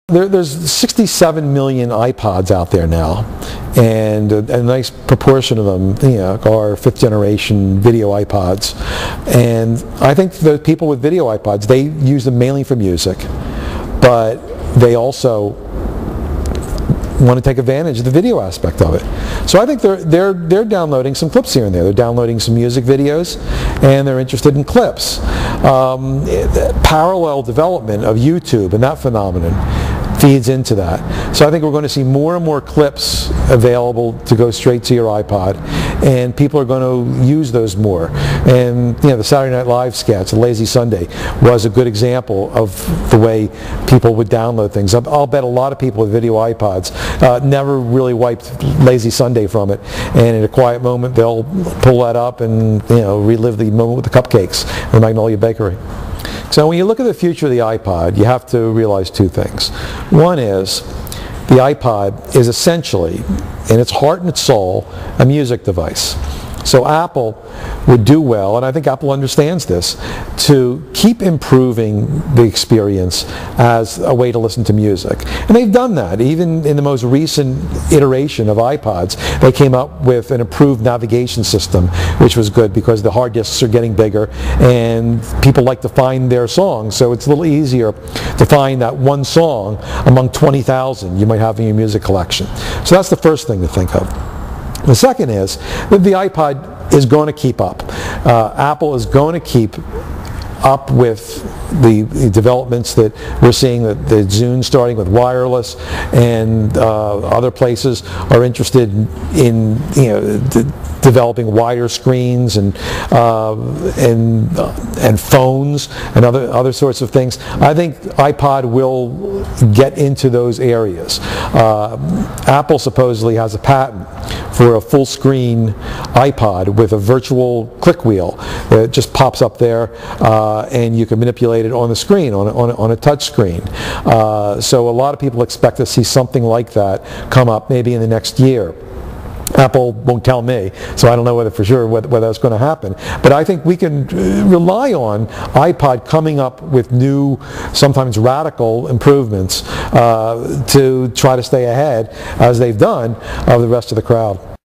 There's 67 million iPods out there now, and a nice proportion of them, are fifth generation video iPods. And I think the people with video iPods, they use them mainly for music, but they also want to take advantage of the video aspect of it. So I think they're downloading some clips here and there. They're downloading some music videos, and they're interested in clips. Parallel development of YouTube and that phenomenon feeds into that. So I think we're going to see more and more clips available to go straight to your iPod, and people are going to use those more. And the Saturday Night Live sketch, the Lazy Sunday, was a good example of the way people would download things. I'll bet a lot of people with video iPods never really wiped Lazy Sunday from it, and in a quiet moment they'll pull that up and relive the moment with the cupcakes in the Magnolia Bakery. So when you look at the future of the iPod, you have to realize two things. One is the iPod is essentially, in its heart and its soul, a music device. So Apple would do well, and I think Apple understands this, to keep improving the experience as a way to listen to music. And they've done that. Even in the most recent iteration of iPods, they came up with an improved navigation system, which was good because the hard disks are getting bigger and people like to find their songs. So it's a little easier to find that one song among 20,000 you might have in your music collection. So that's the first thing to think of. The second is that the iPod is going to keep up. Apple is going to keep up with the developments that we're seeing, that the Zune starting with wireless, and other places are interested in developing wider screens and phones and other sorts of things. I think iPod will get into those areas. Apple supposedly has a patent for a full screen iPod with a virtual click wheel that just pops up there, and you can manipulate it on the screen, on a touch screen. So a lot of people expect to see something like that come up maybe in the next year. Apple won't tell me, so I don't know whether that's going to happen. But I think we can rely on iPod coming up with new, sometimes radical improvements to try to stay ahead, as they've done, of the rest of the crowd.